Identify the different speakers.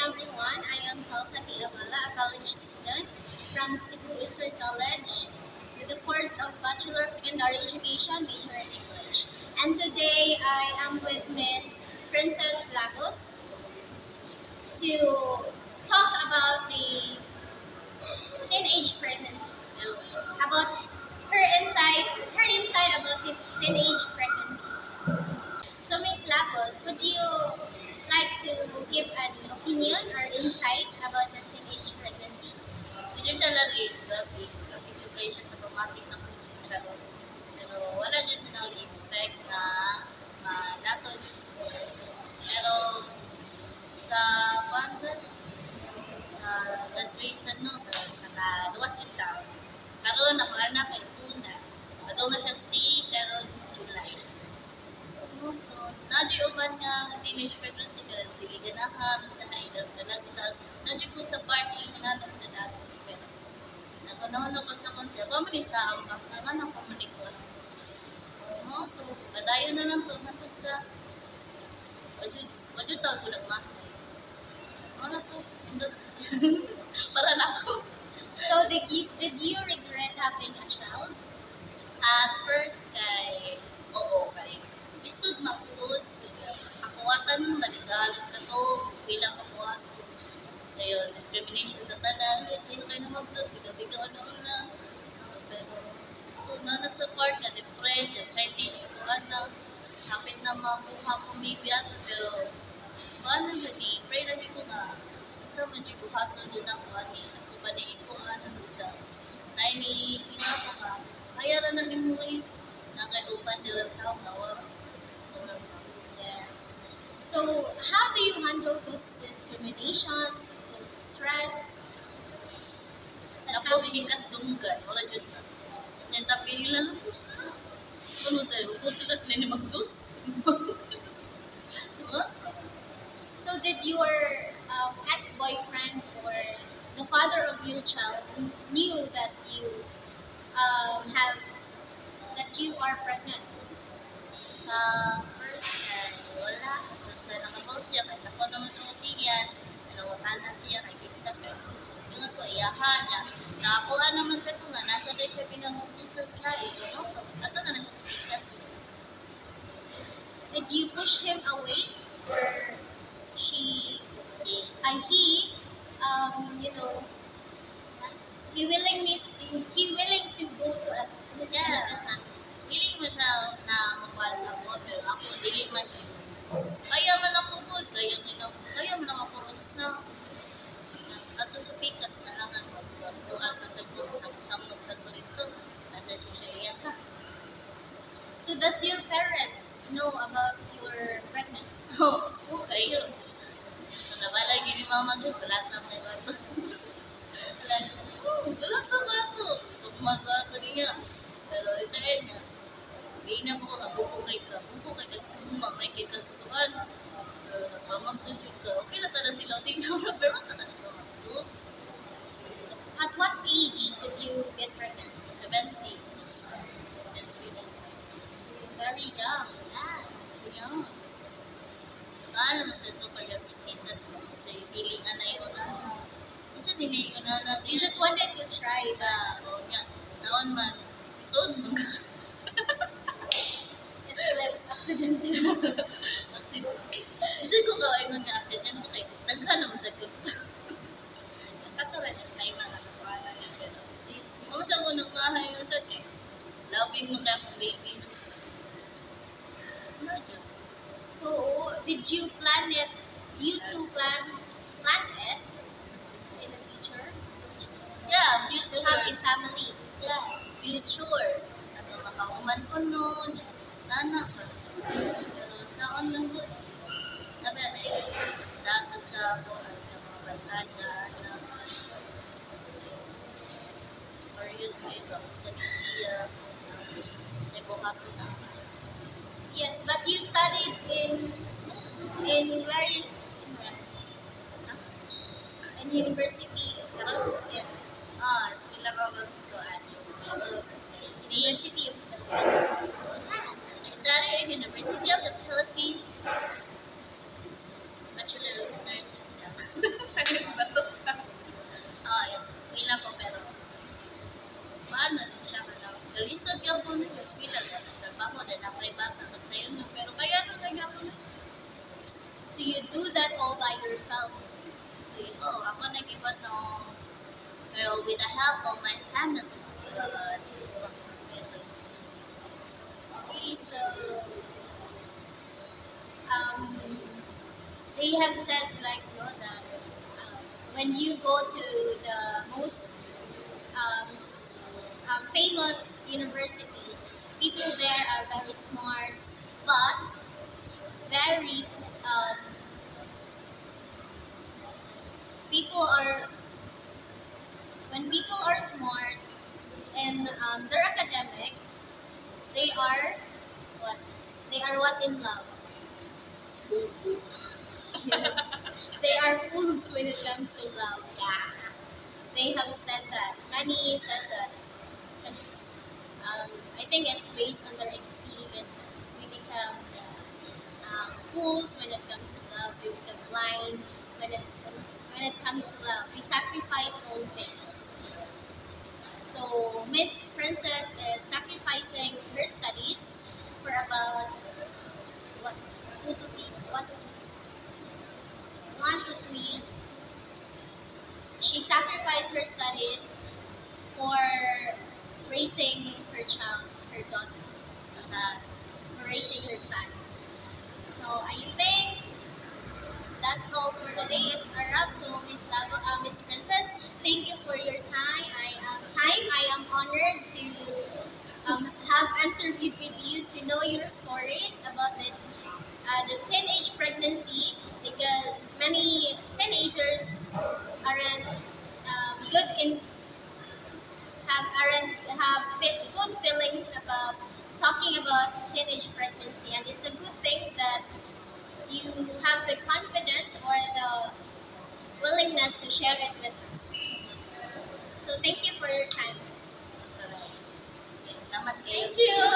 Speaker 1: everyone. I am Salsati Abala, a college student from Cebu Eastern College with the course of Bachelor of Secondary Education, major in English. And today I am with Miss Princess Lagos to talk about the teenage pregnancy. About her insight about the teenage pregnancy. So Miss Lagos, would you like to give an opinion or insight about the teenage pregnancy?
Speaker 2: Usually, gabi sa education sa pamatik ng kultura. Pero wala dyan nag-expect na dato. Pero sa kwanza, graduation no, nakaluwas yung tao. Karoon, nakuha kay Tuna. Padong na siya pero July. Nadi uban nga teenage pregnancy ka rin, dili ganahan sa naidang talaglag. Nadi ko sa party na sa dato. Pero nakunahan ako sa konsep. Pamili sa ambak, naman ang komunikon. Oo, to. Padayon na lang to. Matag sa wajud taon ko nagmahal. Ano to? Para na ako.
Speaker 1: So did you regret having a child?
Speaker 2: At first kay oo kay isud man pud akuwatan ng maligalos ka to bilang akuwat ko dayon discrimination sa tanan sayo kay na magdos biga ano na pero to na sa part nga depressed anxiety ko ana hapit na mabuha ko maybe ato pero paano gani pray na ko nga isa man yung buhaton din ako ani ako baliin ko ana sa naini nga ko nga kaya ra na nimuoy na kay upan nila tao na wala.
Speaker 1: Yes. So how do you handle those discriminations, those stress?
Speaker 2: Tapos bigas dunggan, wala dyan na. Kasi tapili lang lupos na. Ano tayo, lupos sila ni magdos.
Speaker 1: So did your ex-boyfriend or the father of your child knew that you you are pregnant?
Speaker 2: First, wala. Basta nakabaw siya, kahit ako naman tumutingyan, nalawatan na siya, kay Kitsa, pero yung ko, iyahan niya. Nakakuha naman sa ito nga, nasa day siya pinangutin sa slide, so no, ato na siya sa pikas.
Speaker 1: Did you push him away? Or he, he willing to go to a
Speaker 2: Willing mo siya na makuha sa mo, pero ako, dili man yun. Kaya man ako po, kaya man ako puros na. Ato sa pikas na lang ang magbuhan ka sa samnog sa turito. Nasa siya iyan ka.
Speaker 1: So does your parents know about your pregnancy?
Speaker 2: Oo, okay yun. So, nabala yun ni mama doon, wala na may bato. Wala ka bato. Gumagawa ka niya. Pero ito niya. Hindi na mo ka, buko kay kasi may kikastuhan. Pero nagpamagdos yung ka. Okay na talaga sila, tingnan mo, pero masa ka nagpamagdos.
Speaker 1: So, at what age did you get pregnant?
Speaker 2: 70.
Speaker 1: So very young.
Speaker 2: Young. Kala mo sa ito, curiosity sa hilingan na yun na. Kasi hindi yun na.
Speaker 1: You just wanted to try, but
Speaker 2: Oo niya. Taon man, isod mo ka.
Speaker 1: it lives accidental.
Speaker 2: Kasi ko kawaingon nga accident kay daghan naman sa kuto. Katulad ng time na nakakuha na niya. Pero, ano siya ko nagmahay na sa kay. Loving mo kaya kong baby. No, Diyos.
Speaker 1: So did you plan it? You two plan it in the future?
Speaker 2: Yeah,
Speaker 1: To have a family.
Speaker 2: Yes, future. Ato makahuman ko nun. Sana pa. Pero saan lang ko. Sabi na dasag sa ako sa mga balaga na various kayo ako sa Lucia. Sa Bohato na.
Speaker 1: Yes, but you studied in very in university. Yes,
Speaker 2: Sila Roberts ko.
Speaker 1: University of the
Speaker 2: I studied at University of the Philippines. Bachelor of Nursing. with the help of my family.
Speaker 1: Okay, so um, they have said like that when you go to the most um, famous universities, people there are very smart, but very um, people are when people are smart and they're academic, they are what? They are what in love. Yes. They are fools when it comes to love.
Speaker 2: Yeah.
Speaker 1: They have said that. Many said that. 'Cause, I think it's based on their experiences. We become fools when it comes to love. We become blind when it comes to love. We sacrifice all things. So Miss Princess is sacrificing her studies for about what 1 to 2 years. She sacrificed her studies for raising her child, her daughter, for raising her son. So I think that's all for today. It's a wrap. So Miss Princess, thank you for your time. I am honored to have interviewed with you to know your stories about this the teenage pregnancy because many teenagers aren't good in have good feelings about talking about teenage pregnancy, and it's a good thing that you have the confidence or the willingness to share it with us. So thank you for your time.
Speaker 2: Salamat kayo.
Speaker 1: Thank you.